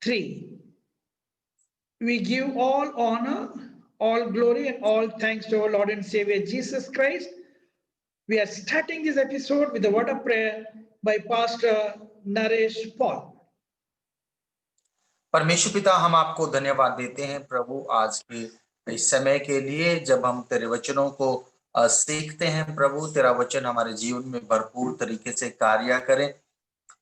3. We give all honor, all glory, and all thanks to our Lord and Savior Jesus Christ. We are starting this episode with a word of prayer by Pastor Naresh Paul. परमेश्वर पिता, हम आपको धन्यवाद देते हैं प्रभु आज के इस समय के लिए जब हम तेरे वचनों को सीखते हैं। प्रभु, तेरा वचन हमारे जीवन में भरपूर तरीके से कार्य करे।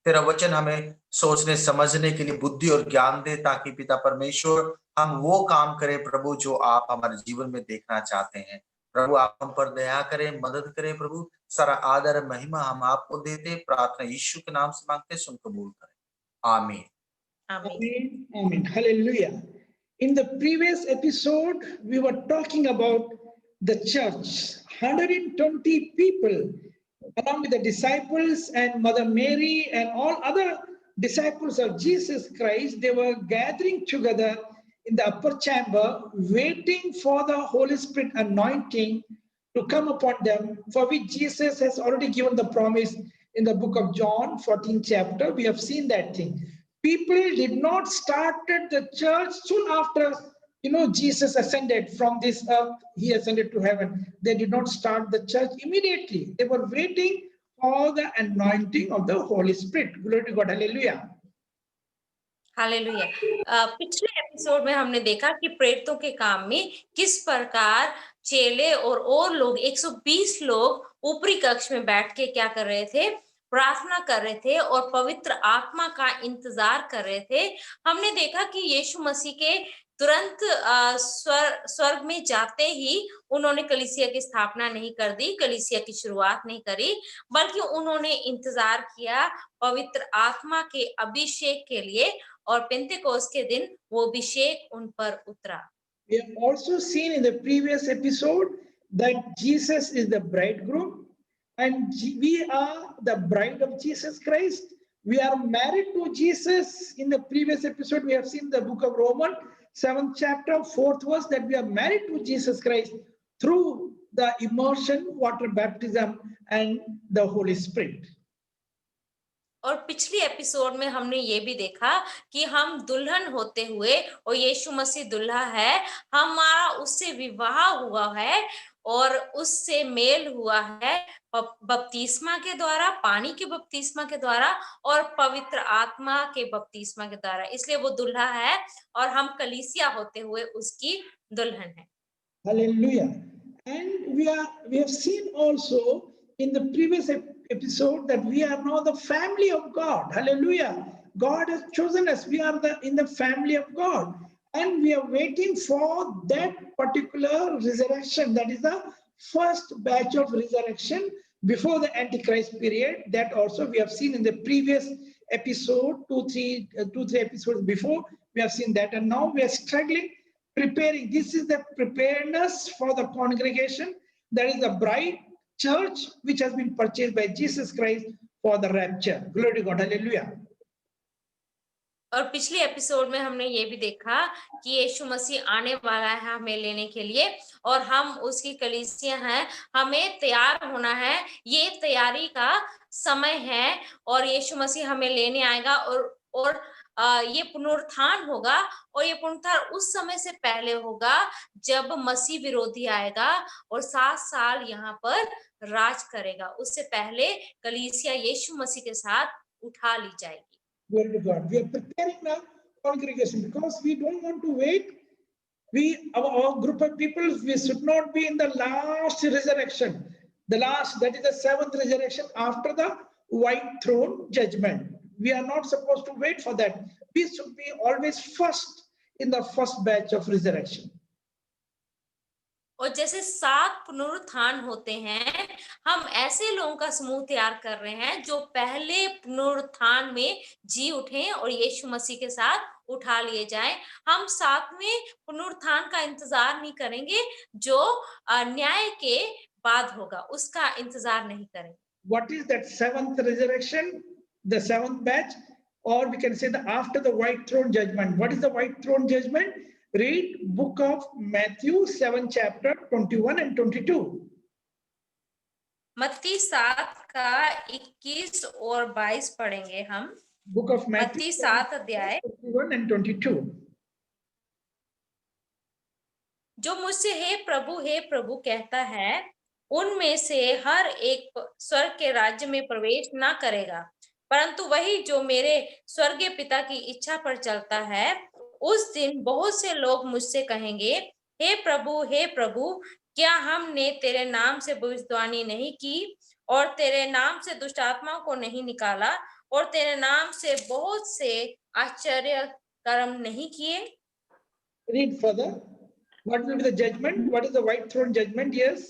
तेरा वचन हमें सोचने समझने के लिए बुद्धि और ज्ञान दे, ताकि पिता परमेश्वर हम वो काम करें प्रभु जो आप हमारे जीवन में देखना चाहते हैं। प्रभु, आप हम पर दया करें, मदद करें। प्रभु, सारा आदर महिमा हम आपको देते, प्रार्थना यीशु के नाम से मांगते, सुन कबूल करें, आमीन। Amen. Amen. Hallelujah. In the previous episode, we were talking about the church. 120 people, along with the disciples and Mother Mary and all other disciples of Jesus Christ, they were gathering together in the upper chamber, waiting for the Holy Spirit anointing to come upon them, for which Jesus has already given the promise in the book of John, 14th chapter. We have seen that thing. People did not start the church soon after, Jesus ascended from this earth. He ascended to heaven. They did not start the church immediately. They were waiting for the anointing of the Holy Spirit. Glory to God. Hallelujah. Hallelujah. पिछले episode में हमने देखा कि प्रेरितों के काम में किस प्रकार चेले और लोग 120 लोग ऊपरी कक्ष में बैठ के क्या कर रहे थे, प्रार्थना कर रहे थे और पवित्र आत्मा का इंतजार कर रहे थे। हमने देखा कि यीशु मसीह के तुरंत स्वर्ग में जाते ही उन्होंने कलीसिया की स्थापना नहीं कर दी, कलीसिया की शुरुआत नहीं करी, बल्कि उन्होंने इंतजार किया पवित्र आत्मा के अभिषेक के लिए, और पेंतेकोस्त के दिन वो अभिषेक उन पर उतरा। We have also seen in the previous episode that Jesus is the bridegroom and we are the bride of Jesus Christ. We are married to Jesus. In the previous episode, we have seen the book of Romans, 7th chapter, 4th verse, that we are married to Jesus Christ through the immersion, water baptism, and the Holy Spirit. और पिछली episode में हमने ये भी देखा कि हम दुल्हन होते हुए, और यीशु मसीह दुल्हा है, हमारा उससे विवाह हुआ है और उससे मेल हुआ है बपतिस्मा के द्वारा, पानी के बपतिस्मा के द्वारा और पवित्र आत्मा के बपतिस्मा के द्वारा। इसलिए वो दुल्हा है और हम कलीसिया होते हुए उसकी दुल्हन है। Hallelujah. And we have seen also in the previous episode that we are now the family of God. Hallelujah. God has chosen us. We are in the family of God. And we are waiting for that particular resurrection. That is the first batch of resurrection before the Antichrist period. That also we have seen in the previous episode, two, three episodes before. We have seen that. And now we are struggling, preparing. This is the preparedness for the congregation. That is the bride church which has been purchased by Jesus Christ for the rapture. Glory to God. Hallelujah. और पिछले episode में हमने ये भी देखा कि यीशु मसीह आने वाला है हमें लेने के लिए, और हम उसकी कलीसिया हैं, हमें तैयार होना है। ये तैयारी का समय है और यीशु मसीह हमें लेने आएगा और ये पुनरुत्थान होगा, और ये पुनरुत्थान उस समय से पहले होगा जब मसीह विरोधी आएगा और 7 साल यहाँ पर राज करेगा। उससे पहले कलीसिया यीशु मसीह के साथ उठा ली जाएगी। Glory to God. We are preparing the congregation because we don't want to wait. Our group of people, we should not be in the last resurrection. That is the 7th resurrection after the white throne judgment. We are not supposed to wait for that. We should be always first in the first batch of resurrection. और जैसे 7 पुनरुत्थान होते हैं, हम ऐसे लोगों का समूह तैयार कर रहे हैं जो पहले पुनरुत्थान में जी उठें और यीशु मसीह के साथ उठा लिए जाएं। हम 7वें पुनरुत्थान का इंतजार नहीं करेंगे जो न्याय के बाद होगा, उसका इंतजार नहीं करेंगे। What is that 7th resurrection? The 7th batch, or we can say that after the white throne judgment. What is the white throne judgment? Read book of Matthew 7 chapter 21 and 22. मत्ती 7 का 21 और 22 पढ़ेंगे हम। Book of Matthew, मत्ती 7 अध्याय 21 and 22. जो मुझसे हे प्रभु कहता है, उनमें से हर एक स्वर्ग के राज्य में प्रवेश ना करेगा, परंतु वही जो मेरे स्वर्गीय पिता की इच्छा पर चलता है। उस दिन बहुत से लोग मुझसे कहेंगे, हे प्रभु, क्या हमने तेरे नाम से भविष्यवाणी नहीं की, और तेरे नाम से दुष्ट आत्माओं को नहीं निकाला, और तेरे नाम से बहुत से आश्चर्य कर्म नहीं किए? Read further. What will be the judgment? What is the white throne judgment? Yes.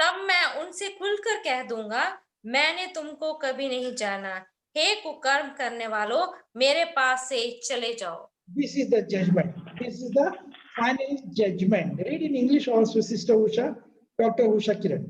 तब मैं उनसे खुलकर कह दूंगा, मैंने तुमको कभी नहीं जाना, हे कुकर्म करने वालों, मेरे पास से चले जाओ। This is the judgment. This is the final judgment. Read in English also, Sister Usha, Dr. Usha Kiran.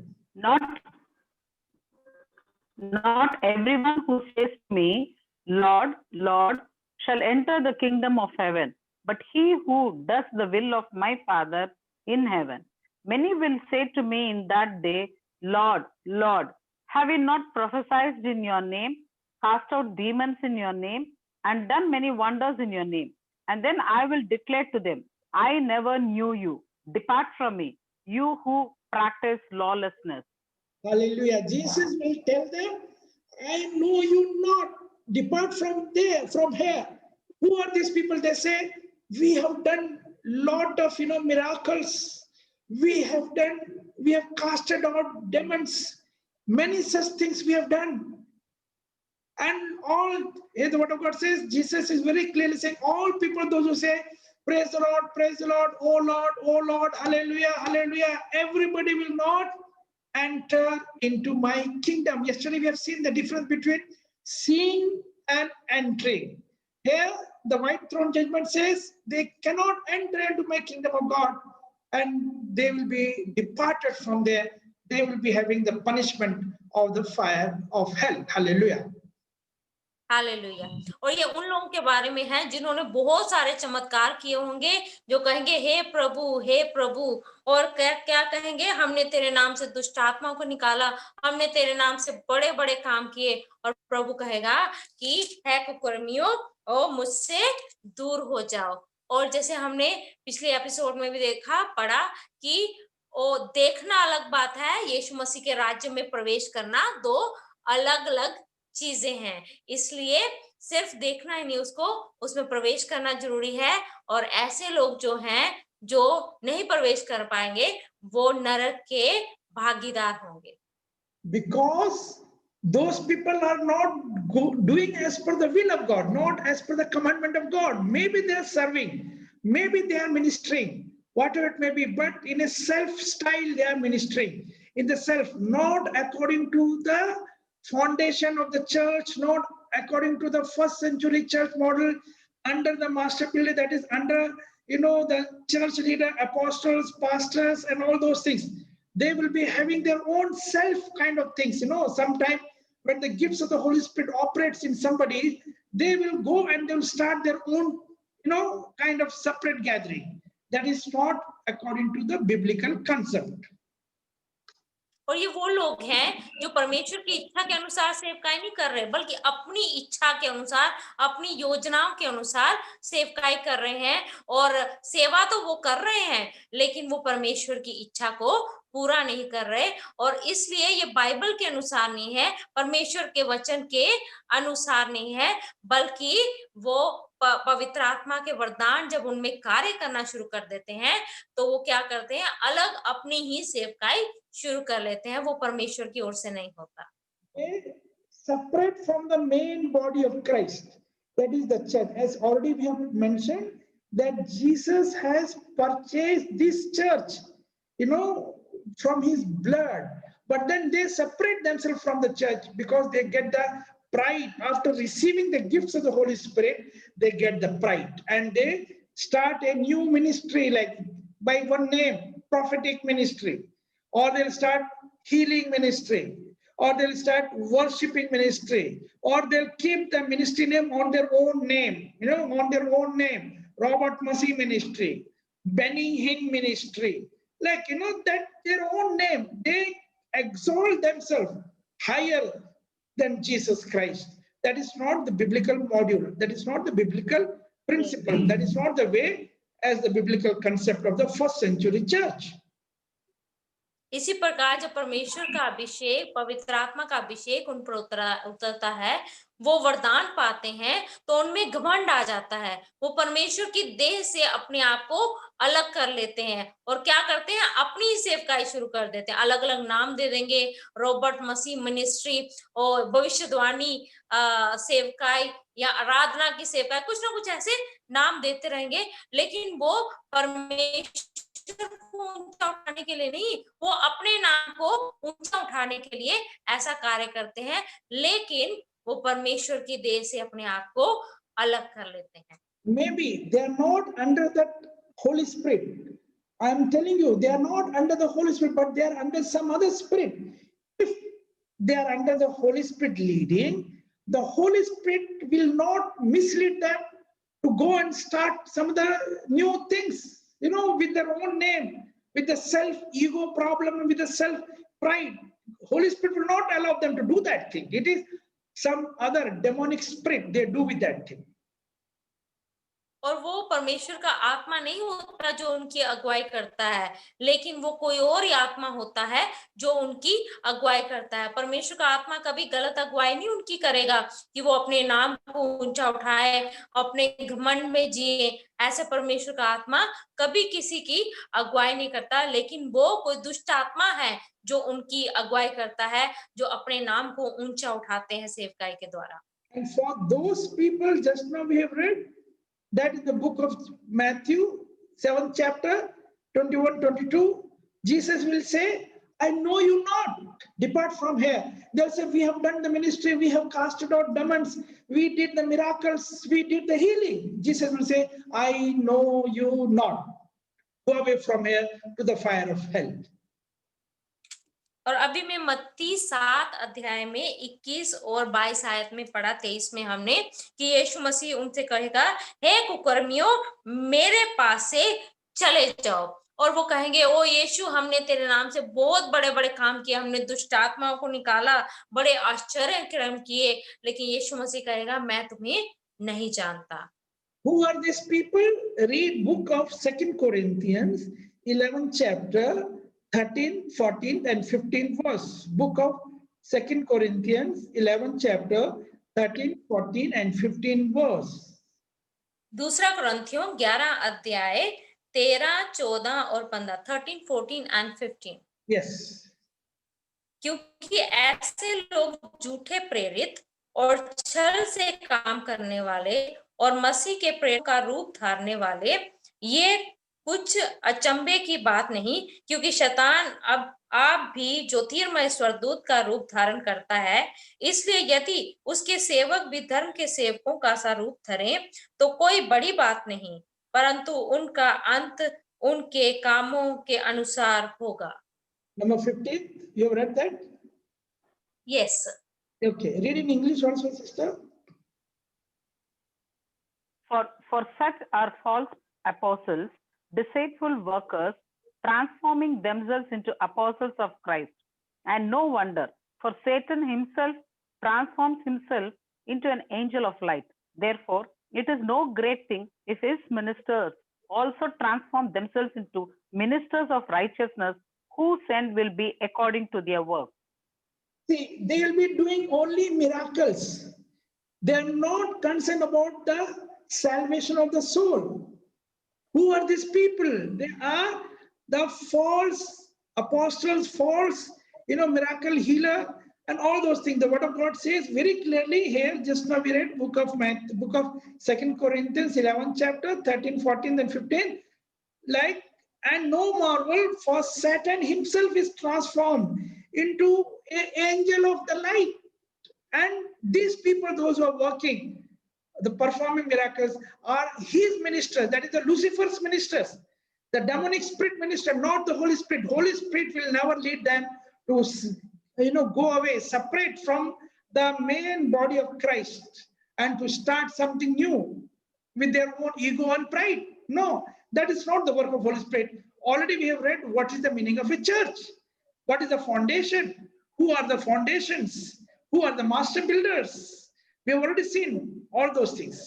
Not everyone who says to me, Lord, Lord, shall enter the kingdom of heaven, but he who does the will of my Father in heaven. Many will say to me in that day, Lord, Lord, have we not prophesied in your name, cast out demons in your name, and done many wonders in your name? And then I will declare to them, I never knew you. Depart from me, you who practice lawlessness. Hallelujah. Jesus will tell them, I know you not. Depart from there, from here. Who are these people? They say, we have done lot of miracles. We have casted out demons. Many such things we have done. And all, the word of God says, Jesus is very clearly saying, all people, those who say, praise the Lord, oh Lord, hallelujah, hallelujah. Everybody will not enter into my kingdom. Yesterday we have seen the difference between seeing and entering. Here, the white throne judgment says they cannot enter into my kingdom of God, and they will be departed from there. They will be having the punishment of the fire of hell. Hallelujah. Hallelujah. और ये उन लोगों के बारे में है जिन्होंने बहुत सारे चमत्कार किए होंगे, जो कहेंगे हे प्रभु, और क्या कहेंगे, हमने तेरे नाम से दुष्ट आत्माओं को निकाला, हमने तेरे नाम से बड़े बड़े काम किए। और प्रभु कहेगा कि है कुकर्मियों, ओ मुझसे दूर हो जाओ। और जैसे हमने पिछले एपिसोड में भी पढ़ा कि ओ देखना अलग बात है, यीशु मसीह के राज्य में प्रवेश करना दो अलग अलग चीजें हैं। इसलिए सिर्फ देखना ही नहीं, उसको उसमें प्रवेश करना जरूरी है। और ऐसे लोग जो हैं, जो नहीं प्रवेश कर पाएंगे, वो नरक के भागीदार होंगे। Because those people are not doing as per the will of God, not as per the commandment of God. Maybe they are serving, maybe they are ministering, whatever it may be, but in a self-style they are ministering. In the self, not according to the foundation of the church, not according to the first century church model, under the master builder, that is under the church leader, apostles, pastors, and all those things. They will be having their own self kind of things. Sometimes when the gifts of the Holy Spirit operates in somebody, they will go and they will start their own kind of separate gathering. That is not according to the biblical concept. और ये वो लोग हैं जो परमेश्वर की इच्छा के अनुसार सेवकाई नहीं कर रहे, बल्कि अपनी इच्छा के अनुसार, अपनी योजनाओं के अनुसार सेवकाई कर रहे हैं। और सेवा तो वो कर रहे हैं, लेकिन वो परमेश्वर की इच्छा को पूरा नहीं कर रहे। और इसलिए ये बाइबल के अनुसार नहीं है, परमेश्वर के वचन के अनुसार नहीं है, बल्कि वो पवित्र आत्मा के वरदान जब उनमें कार्य करना शुरू कर देते हैं, तो वो क्या करते हैं, अलग अपनी ही सेवकाई शुरू कर लेते हैं। वो परमेश्वर की ओर से नहीं होता। Separate from the main body of Christ, that is the church. As already we have mentioned, that Jesus has purchased this church, from his blood. But then they separate themselves from the church because they get the pride. After receiving the gifts of the Holy Spirit, they get the pride and they start a new ministry, like by one name, prophetic ministry, or they'll start healing ministry, or they'll start worshiping ministry, or they'll keep the ministry name on their own name, on their own name, Robert Massey ministry, Benny Hinn ministry, like, that their own name. They exalt themselves higher than Jesus Christ. That is not the biblical module. That is not the biblical principle. That is not the way as the biblical concept of the first century church. इसी प्रकार जब परमेश्वर का अभिषेक, पवित्र आत्मा का अभिषेक उन पर उतरता है, वो वरदान पाते हैं, तो उनमें घमंड आ जाता है। वो परमेश्वर की देह से अपने आप को अलग कर लेते हैं और क्या करते हैं, अपनी ही सेवकाई शुरू कर देते हैं। अलग अलग नाम दे देंगे, रॉबर्ट मसीह मिनिस्ट्री और भविष्यवाणी सेवकाई या आराधना की सेवकाई, कुछ ना कुछ ऐसे नाम देते रहेंगे, लेकिन वो परमेश्वर को ऊंचा उठाने के लिए नहीं, वो अपने नाम को ऊंचा उठाने के लिए ऐसा कार्य करते हैं, लेकिन वो परमेश्वर की देह से अपने आप को अलग कर लेते हैं। Maybe they are not under the Holy Spirit. I am telling you, they are not under the Holy Spirit, but they are under some other spirit. If they are under the Holy Spirit leading, the Holy Spirit will not mislead them to go and start some of the new things, with their own name, with the self-ego problem, with the self-pride. Holy Spirit will not allow them to do that thing. It is some other demonic spirit they do with that thing. और वो परमेश्वर का आत्मा नहीं होता जो उनकी अगुवाई करता है, लेकिन वो कोई और ही आत्मा होता है जो उनकी अगुवाई करता है। परमेश्वर का आत्मा कभी गलत अगुवाई नहीं उनकी करेगा कि वो अपने नाम को ऊंचा उठाए, अपने घमंड में जिए। ऐसे परमेश्वर का आत्मा कभी किसी की अगुवाई नहीं करता, लेकिन वो कोई दुष्ट आत्मा है जो उनकी अगुवाई करता है, जो अपने नाम को ऊंचा उठाते हैं सेवकाई के द्वारा। And for those people, just now we have read, that is the book of Matthew, 7th chapter, 21-22. Jesus will say, I know you not, depart from here. They'll say, we have done the ministry, we have casted out demons, we did the miracles, we did the healing. Jesus will say, I know you not. Go away from here to the fire of hell. और अभी मैं मत्ती 7 अध्याय में 21 और 22 आयत में पढ़ा, 23 में हमने कि यीशु मसीह उनसे कहेगा, हे कुकर्मियों, मेरे पास से चले जाओ। और वो कहेंगे, ओ यीशु, हमने तेरे नाम से बहुत बड़े बड़े काम किए, हमने दुष्ट आत्माओं को निकाला, बड़े आश्चर्य कर्म किए, लेकिन यीशु मसीह कहेगा, मैं तुम्हें नहीं जानता। Who are these people? Read book of 2 Corinthians, 11th chapter, 13th, 14th and 15th verse. Book of 2 Corinthians, 11th chapter, 13th, 14th and 15th verse. दूसरा कुरिन्थियों 11 अध्याय 13, 14 और 15, 13, 14 and 15. Yes. क्योंकि ऐसे लोग झूठे प्रेरित और छल से काम करने वाले और मसीह के प्रेम का रूप धारने वाले, ये कुछ अचंभे की बात नहीं, क्योंकि शैतान अब आप भी ज्योतिर्मय स्वर्गदूत का रूप धारण करता है। इसलिए यदि उसके सेवक भी धर्म के सेवकों का सा रूप धरें तो कोई बड़ी बात नहीं, परंतु उनका अंत उनके कामों के अनुसार होगा। Number 15, you have read that? Yes. Okay, read in English also, sister. For such are false apostles, deceitful workers, transforming themselves into apostles of Christ. And no wonder, for Satan himself transforms himself into an angel of light. Therefore, it is no great thing if his ministers also transform themselves into ministers of righteousness, whose end will be according to their work. See, they will be doing only miracles. They are not concerned about the salvation of the soul. Who are these people? They are the false apostles, false, miracle healer, and all those things. The word of God says very clearly here, just now we read book of 2 Corinthians, 11th chapter, 13, 14, and 15. And no marvel, for Satan himself is transformed into an angel of the light. And these people, those who are working, the performing miracles, are his ministers. That is the Lucifer's ministers, the demonic spirit minister, not the Holy Spirit. Holy Spirit will never lead them to, go away, separate from the main body of Christ and to start something new with their own ego and pride. No, that is not the work of Holy Spirit. Already we have read what is the meaning of a church. What is the foundation? Who are the foundations? Who are the master builders? We have already seen all those things.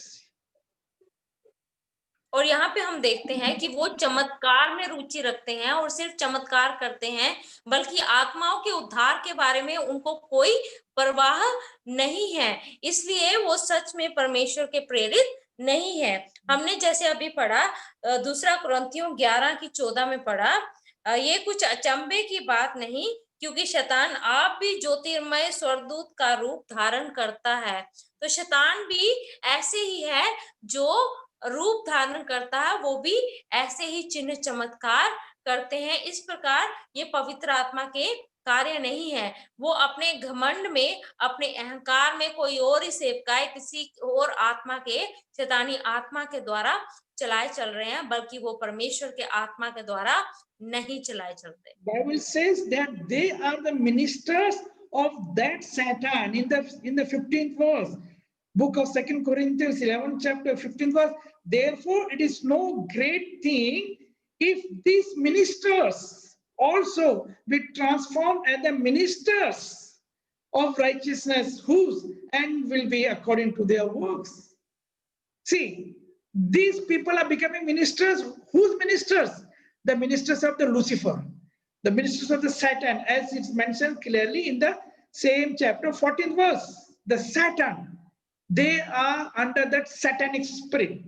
और यहाँ पे हम देखते हैं कि वो चमत्कार में रुचि रखते हैं और सिर्फ चमत्कार करते हैं, बल्कि आत्माओं के उद्धार के बारे में उनको कोई परवाह नहीं है। इसलिए वो सच में परमेश्वर के प्रेरित नहीं है। हमने जैसे अभी पढ़ा दूसरा कुरिन्थियों 11:14 में पढ़ा, ये कुछ अचंभे की बात नहीं, क्योंकि शैतान आप भी ज्योतिर्मय स्वर्गदूत का रूप धारण करता है। तो शैतान भी ऐसे ही है, जो रूप धारण करता है, वो भी ऐसे ही चिन्ह चमत्कार करते हैं। इस प्रकार ये पवित्र आत्मा के कार्य नहीं है। वो अपने घमंड में, अपने अहंकार में कोई और ही सेवकाएं किसी और आत्मा के, शैतानी आत्मा के द्वारा चलाए चल रहे हैं, बल्कि वो परमेश्वर के आत्मा के द्वारा नहीं चलाए चलते। Bible says that they are the ministers of that Satan in the 15th verse. Book of 2 Corinthians 11th chapter 15th verse. Therefore, it is no great thing if these ministers also be transformed as the ministers of righteousness, whose end will be according to their works. See, these people are becoming ministers. Whose ministers? The ministers of the Lucifer, the ministers of the Satan, as it's mentioned clearly in the same chapter 14th verse. The Satan, they are under that satanic spirit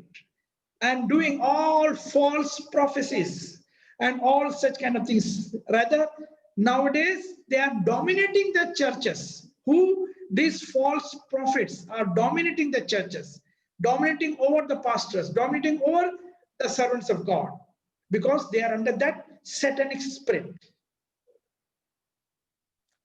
and doing all false prophecies and all such kind of things. Rather, nowadays they are dominating the churches. Who? These false prophets are dominating the churches, dominating over the pastors, dominating over the servants of God, because they are under that satanic spirit.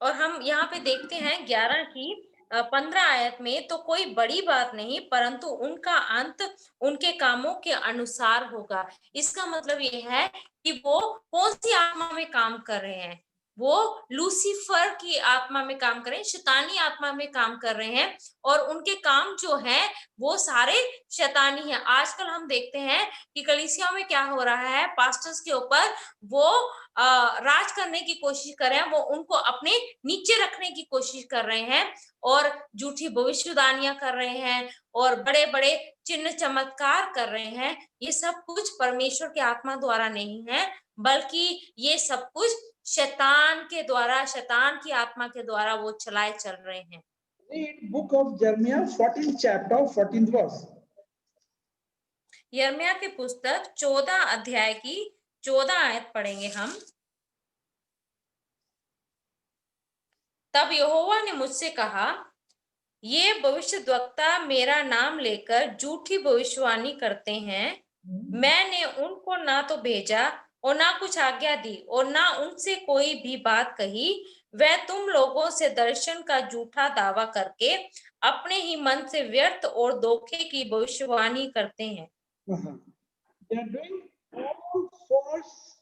और हम यहाँ पे देखते हैं 11 की 15 आयत में, तो कोई बड़ी बात नहीं, परंतु उनका अंत उनके कामों के अनुसार होगा। इसका मतलब ये है कि वो कौन सी आत्मा में काम कर रहे हैं। वो लूसीफर की आत्मा में काम कर रहे हैं, शैतानी आत्मा में काम कर रहे हैं, और उनके काम जो हैं वो सारे शैतानी हैं। आजकल हम देखते हैं कि कलीसिया में क्या हो रहा है, पास्टर्स के ऊपर वो राज करने की कोशिश कर रहे हैं, वो उनको अपने नीचे रखने की कोशिश कर रहे हैं और झूठी भविष्यवाणियां कर रहे हैं और बड़े बड़े चिन्ह चमत्कार कर रहे हैं। ये सब कुछ परमेश्वर के आत्मा द्वारा नहीं है, बल्कि ये सब कुछ शैतान के द्वारा, शैतान की आत्मा के द्वारा वो चलाए चल रहे हैं। Read book of Jeremiah 14th chapter 14th verse. यिर्मयाह की पुस्तक 14 अध्याय की 14 आयत पढ़ेंगे हम। तब यहोवा ने मुझसे कहा, ये भविष्यद्वक्ता मेरा नाम लेकर झूठी भविष्यवाणी करते हैं। मैंने उनको ना तो भेजा और ना कुछ आज्ञा दी और ना उनसे कोई भी बात कही। वह तुम लोगों से दर्शन का झूठा दावा करके अपने ही मन से व्यर्थ और धोखे की भविष्यवाणी करते हैं। They are doing all false,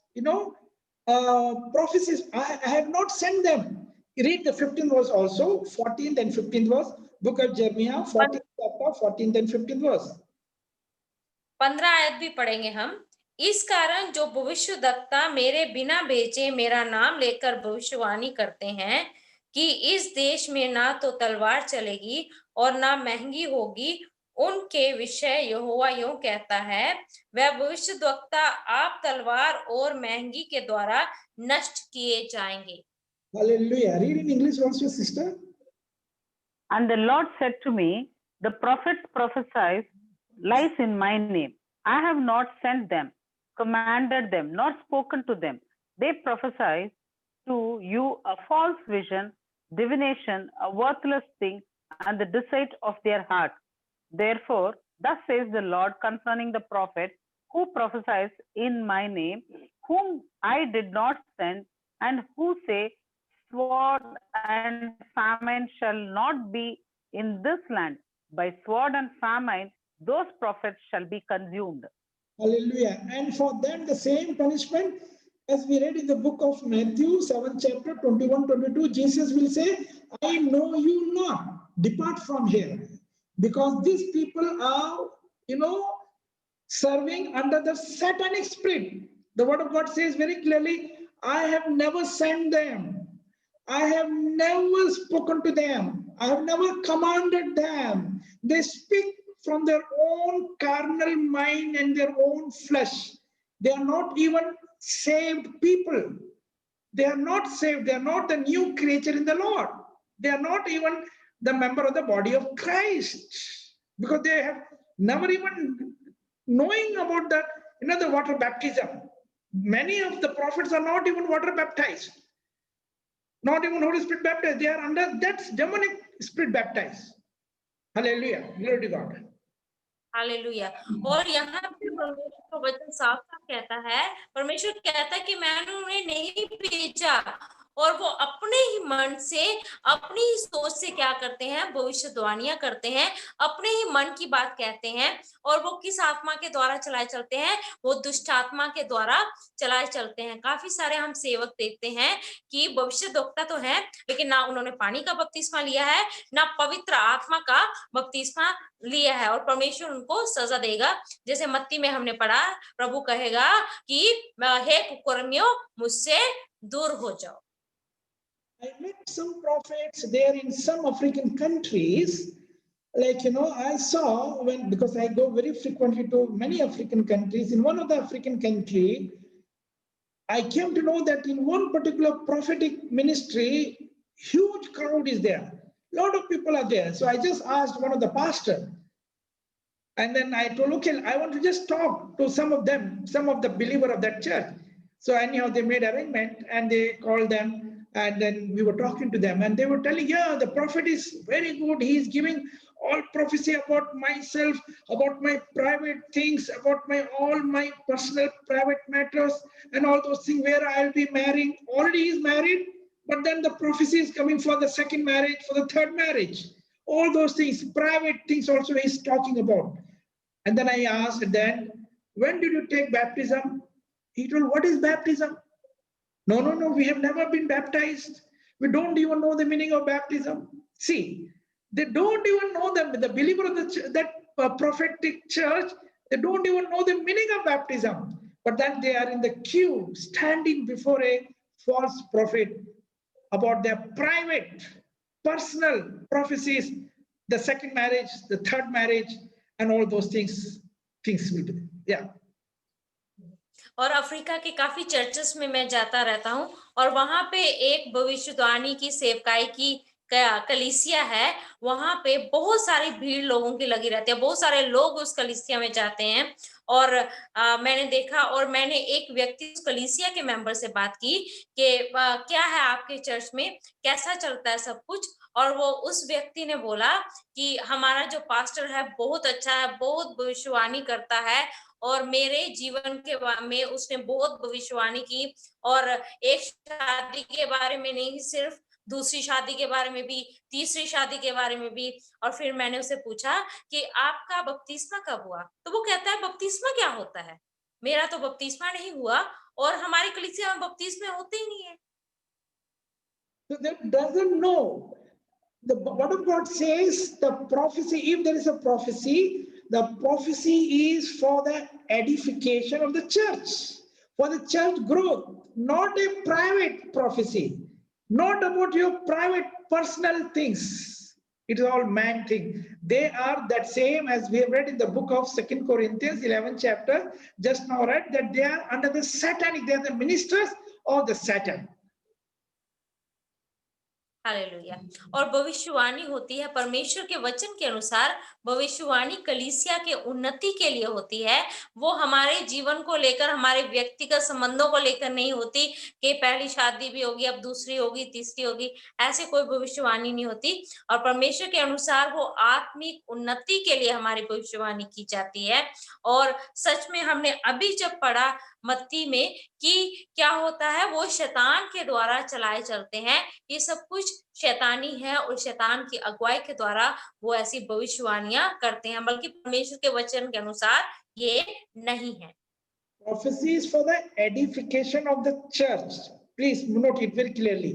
prophecies. I have not sent them. Read the 15th verse also, 14th and 15th verse, book of Jeremiah, 14th chapter, 14th and 15th verse. 15 आयत भी पढ़ेंगे हम। इस कारण जो भविष्यद्वक्ता मेरे बिना भेजे मेरा नाम लेकर भविष्यवाणी करते हैं कि इस देश में ना तो तलवार चलेगी और ना महंगी होगी, उनके विषय यहोवा यूं कहता है, वह भविष्यद्वक्ता आप तलवार और महंगी के द्वारा नष्ट किए जाएंगे। Hallelujah. Read in English also, sister. And the Lord said to me, the prophets prophesy lies in my name. I have not sent them, commanded them, nor spoken to them. They prophesy to you a false vision, divination, a worthless thing, and the deceit of their heart. Therefore, thus says the Lord concerning the prophet who prophesies in my name, whom I did not send, and who say, sword and famine shall not be in this land. By sword and famine, those prophets shall be consumed. Hallelujah. And for them, the same punishment, as we read in the book of Matthew, 7th chapter, 21-22, Jesus will say, I know you not, depart from here. Because these people are, serving under the satanic spirit. The word of God says very clearly, I have never sent them. I have never spoken to them. I have never commanded them. They speak from their own carnal mind and their own flesh. They are not even saved people. They are not saved. They are not the new creature in the Lord. They are not even the member of the body of Christ, because they have never even knowing about that, the water baptism. Many of the prophets are not even water baptized, not even Holy Spirit baptized. They are under that demonic spirit baptized. Hallelujah. Glory to God. Hallelujah. और यहाँ पे परमेश्वर का वचन साफ साफ कहता है, परमेश्वर कहता है कि मैंने उन्हें नहीं भेजा, और वो अपने ही मन से, अपनी ही सोच से क्या करते हैं, भविष्यवाणियां करते हैं, अपने ही मन की बात कहते हैं। और वो किस आत्मा के द्वारा चलाए चलते हैं? वो दुष्ट आत्मा के द्वारा चलाए चलते हैं। काफी सारे हम सेवक देखते हैं कि भविष्यद्वक्ता तो है, लेकिन ना उन्होंने पानी का बपतिस्मा लिया है, ना पवित्र आत्मा का बपतिस्मा लिया है, और परमेश्वर उनको सजा देगा। जैसे मत्ती में हमने पढ़ा, प्रभु कहेगा कि हे कुकर्मियों, मुझसे दूर हो जाओ। I met some prophets there in some African countries. Like, I saw because I go very frequently to many African countries. In one of the African country, I came to know that in one particular prophetic ministry, huge crowd is there. A lot of people are there. So I just asked one of the pastor, and then I told, okay, I want to just talk to some of them, some of the believer of that church. So anyhow, they made arrangement and they called them. And then we were talking to them, and they were telling, yeah, the prophet is very good. He is giving all prophecy about myself, about my private things, about all my personal private matters, and all those things where I'll be marrying. Already he's married, but then the prophecy is coming for the second marriage, for the third marriage. All those things, private things also he's talking about. And then I asked, then, when did you take baptism? He told, what is baptism? No, we have never been baptized. We don't even know the meaning of baptism. See, they don't even know the believer of that prophetic church, they don't even know the meaning of baptism. But then they are in the queue, standing before a false prophet about their private, personal prophecies, the second marriage, the third marriage, and all those things will be. Yeah. और Africa के काफी churches में मैं जाता रहता हूँ, और वहां पे एक भविष्यवाणी की सेवकाई की कलीसिया है। वहां पे बहुत सारी भीड़ लोगों की लगी रहती है, बहुत सारे लोग उस कलीसिया में जाते हैं। और मैंने देखा, और मैंने एक व्यक्ति उस कलीसिया के मेंबर से बात की कि क्या है आपके चर्च में, कैसा चलता है सब कुछ। और वो उस व्यक्ति ने बोला कि हमारा जो पास्टर है बहुत अच्छा है, बहुत भविष्यवाणी करता है, और मेरे जीवन के में उसने बहुत भविष्यवाणी की, और एक शादी के बारे में नहीं, सिर्फ दूसरी शादी के बारे में भी, तीसरी शादी के बारे में भी। और फिर मैंने उसे पूछा कि आपका बपतिस्मा कब हुआ? तो वो कहता है, बपतिस्मा क्या होता है? मेरा तो बपतिस्मा नहीं हुआ, और हमारी कलीसिया में बपतिस्मे होते ही नहीं है। So that doesn't know. The word of God says the prophecy, if there is a prophecy, the prophecy is for the edification of the church, for the church growth, not a private prophecy, not about your private personal things. It is all man thing. They are that same as we have read in the book of 2 Corinthians 11th chapter, just now read, that they are under the satanic, they are the ministers of the Satan. Hallelujah. और भविष्यवाणी होती है परमेश्वर के वचन के अनुसार। भविष्यवाणी कलीसिया के उन्नति के लिए होती है। वो हमारे जीवन को लेकर, हमारे व्यक्तिगत संबंधों को लेकर नहीं होती कि पहली शादी भी होगी, अब दूसरी होगी, तीसरी होगी, ऐसे कोई भविष्यवाणी नहीं होती। और परमेश्वर के अनुसार वो आत्मिक उन्नति के लिए हमारी भविष्यवाणी की जाती है। और सच में हमने अभी जब पढ़ा मत्ती में कि क्या होता है, वो शैतान के द्वारा चलाए चलते हैं। ये सब कुछ शैतानी है, और शैतान की अगुवाई के द्वारा वो ऐसी भविष्यवाणियां करते हैं, बल्कि परमेश्वर के वचन के अनुसार ये नहीं है। Prophecy is for the edification of the church. Please note it very clearly.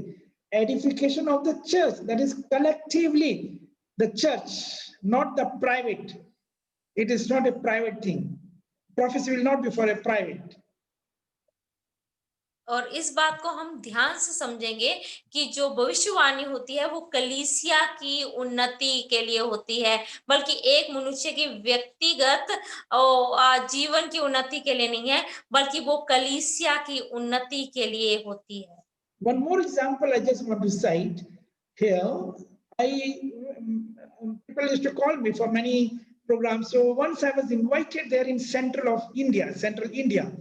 Edification of the church, that is collectively the church, not the private. It is not a private thing. Prophecy will not be for a private. और इस बात को हम ध्यान से समझेंगे कि जो भविष्यवाणी होती है वो कलीसिया की उन्नति के लिए होती है, बल्कि एक मनुष्य की व्यक्तिगत जीवन की उन्नति के लिए नहीं है, बल्कि वो कलीसिया की उन्नति के लिए होती है। One more example I just want to cite here. People used to call me for many programs. So once I was invited there in central India,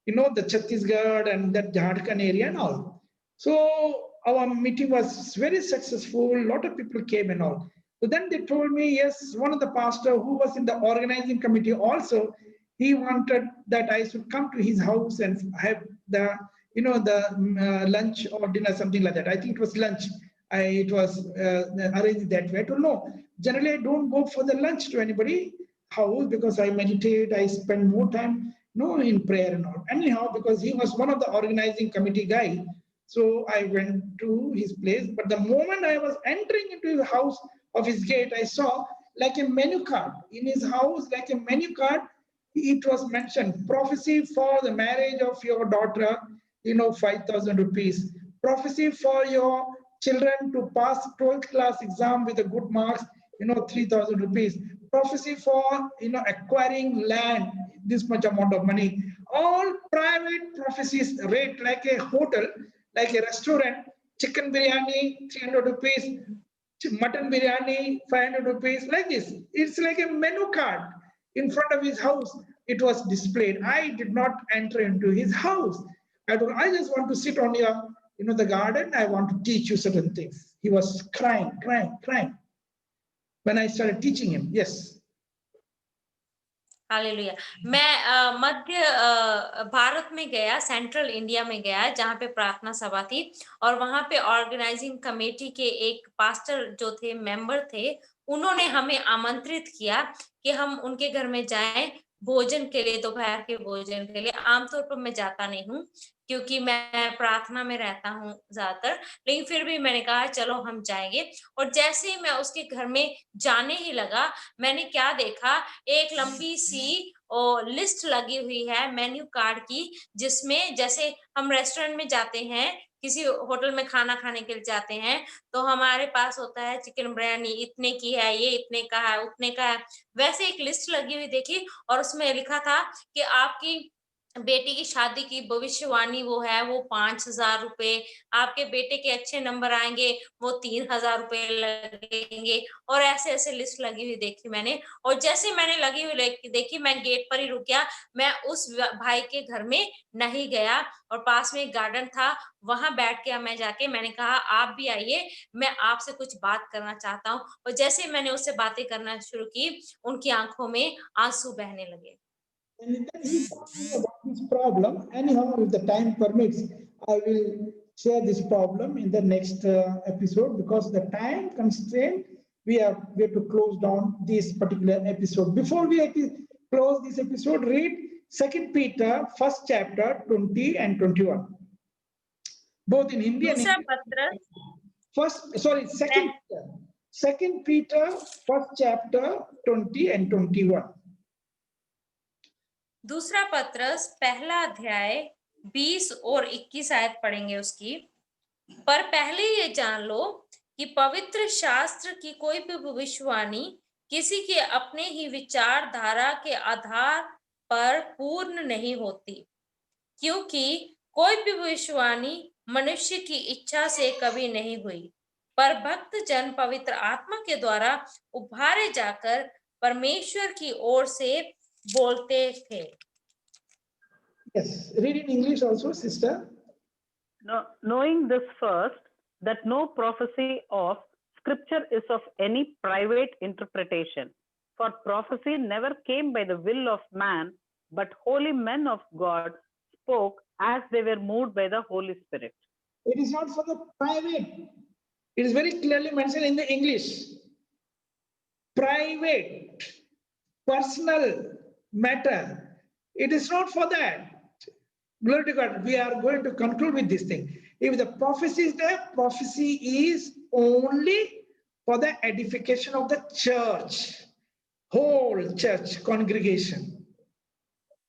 you know, the Chhattisgarh and that Jharkhand area and all. So our meeting was very successful. A lot of people came and all. So then they told me, yes, one of the pastor who was in the organizing committee also, he wanted that I should come to his house and have the, you know, the lunch or dinner, something like that. I think it was lunch. It was arranged that way. I don't know. Generally, I don't go for the lunch to anybody house because I meditate. I spend more time, in prayer and all. Anyhow, because he was one of the organizing committee guy, so I went to his place. But the moment I was entering into his house of his gate, I saw like a menu card in his house, like a menu card. It was mentioned prophecy for the marriage of your daughter, 5,000 rupees. Prophecy for your children to pass 12th class exam with a good marks, 3,000 rupees. Prophecy for, acquiring land, this much amount of money. All private prophecies rate like a hotel, like a restaurant, chicken biryani, 300 rupees, mutton biryani, 500 rupees, like this. It's like a menu card in front of his house. It was displayed. I did not enter into his house. I just want to sit on your, the garden. I want to teach you certain things. He was crying. When I started teaching him, yes. Hallelujah. मैं मध्य भारत में गया, central India में गया, जहाँ पे प्रार्थना सभा थी, और वहां पे ऑर्गेनाइजिंग कमेटी के एक पास्टर जो थे, मेंबर थे, उन्होंने हमें आमंत्रित किया कि हम उनके घर में जाएं भोजन के लिए, दोपहर के भोजन के लिए। आमतौर पर मैं जाता नहीं हूँ क्योंकि मैं प्रार्थना में रहता हूँ ज्यादातर, लेकिन फिर भी मैंने कहा चलो हम जाएंगे। और जैसे ही मैं उसके घर में जाने ही लगा, मैंने क्या देखा, एक लंबी सी लिस्ट लगी हुई है मेन्यू कार्ड की, जिसमें जैसे हम रेस्टोरेंट में जाते हैं, किसी होटल में खाना खाने के लिए जाते हैं, तो हमारे पास होता है चिकन बिरयानी इतने की है, ये इतने का है, उतने का है। वैसे एक लिस्ट लगी हुई देखी, और उसमें लिखा था कि आपकी बेटी की शादी की भविष्यवाणी वो है, वो 5,000 रुपए, आपके बेटे के अच्छे नंबर आएंगे, वो 3,000 रुपए लगेंगे, और ऐसे लिस्ट लगी हुई देखी मैंने। और जैसे मैंने लगी हुई देखी, मैं गेट पर ही रुक गया, मैं उस भाई के घर में नहीं गया, और पास में एक गार्डन था, वहां बैठ के मैं जाके मैंने कहा आप भी आइए, मैं आपसे कुछ बात करना चाहता हूँ। और जैसे मैंने उससे बातें करना शुरू की, उनकी आंखों में आंसू बहने लगे। And then he told me about this problem. Anyhow, if the time permits, I will share this problem in the next episode, because the time constraint, we have to close down this particular episode. Before we close this episode, read 2 Peter, 1st chapter, 20 and 21. Both in Hindi and English. Second Peter, 1st chapter, 20 and 21. दूसरा पत्रस पहला अध्याय 20 और 21 आयत पढ़ेंगे उसकी। पर पहले ये जान लो कि पवित्र शास्त्र की कोई भी भविष्यवाणी किसी के अपने ही विचारधारा के आधार पर पूर्ण नहीं होती, क्योंकि कोई भी भविष्यवाणी मनुष्य की इच्छा से कभी नहीं हुई, पर भक्त जन पवित्र आत्मा के द्वारा उभारे जाकर परमेश्वर की ओर से बोलते थे। Yes, read in English also, sister. No, knowing this first, that no prophecy of Scripture is of any private interpretation. For prophecy never came by the will of man, but holy men of God spoke as they were moved by the Holy Spirit. It is not for the private. It is very clearly mentioned in the English. Private, personal matter. It is not for that. Glory to God. We are going to conclude with this thing. If the prophecy is there, prophecy is only for the edification of the church, whole church congregation.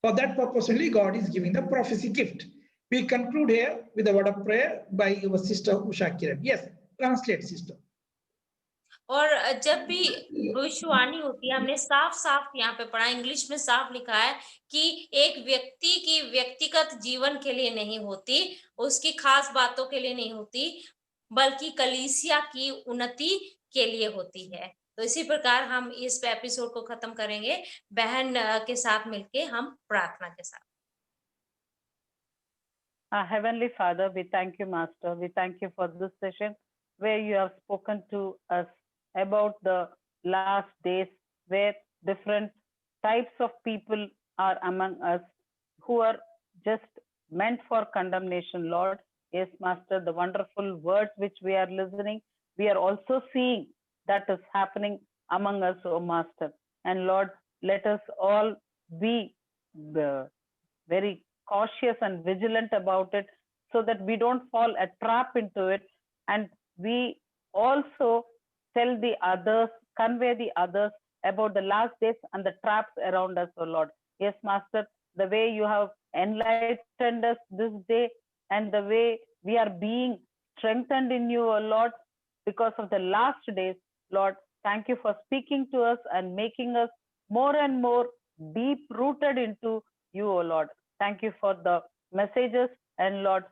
For that purpose only God is giving the prophecy gift. We conclude here with a word of prayer by our sister Usha Kiran. Yes, translate, sister. और जब भी भविष्यवाणी होती है, हमने साफ साफ यहाँ पे पढ़ा, इंग्लिश में साफ लिखा है कि एक व्यक्ति की व्यक्तिगत जीवन के लिए नहीं होती, उसकी खास बातों के लिए नहीं होती, बल्कि कलीसिया की उन्नति के लिए होती है। तो इसी प्रकार हम इस एपिसोड को खत्म करेंगे बहन के साथ मिलके, हम प्रार्थना के साथ। Heavenly Father, we thank you, Master. We thank you for this session where you have spoken to us about the last days, where different types of people are among us who are just meant for condemnation, Lord. Yes, Master, the wonderful words which we are listening, we are also seeing that is happening among us, O Master. And Lord, let us all be very cautious and vigilant about it, so that we don't fall a trap into it, and we also tell the others, convey the others about the last days and the traps around us, O Lord. Yes, Master, the way you have enlightened us this day and the way we are being strengthened in you, O Lord, because of the last days, Lord, thank you for speaking to us and making us more and more deep rooted into you, O Lord. Thank you for the messages, and Lord,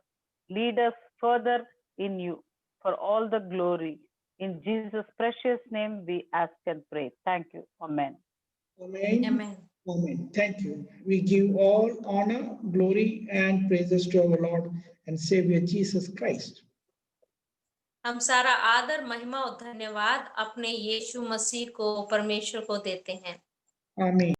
lead us further in you for all the glory. In Jesus' precious name we ask and pray. Thank you. Amen. Amen. Amen. Amen. Thank you. We give all honor, glory, and praises to our Lord and Savior Jesus Christ. हम सारा आदर, महिमा और धन्यवाद अपने यीशु मसीह को, परमेश्वर को देते हैं। Amen.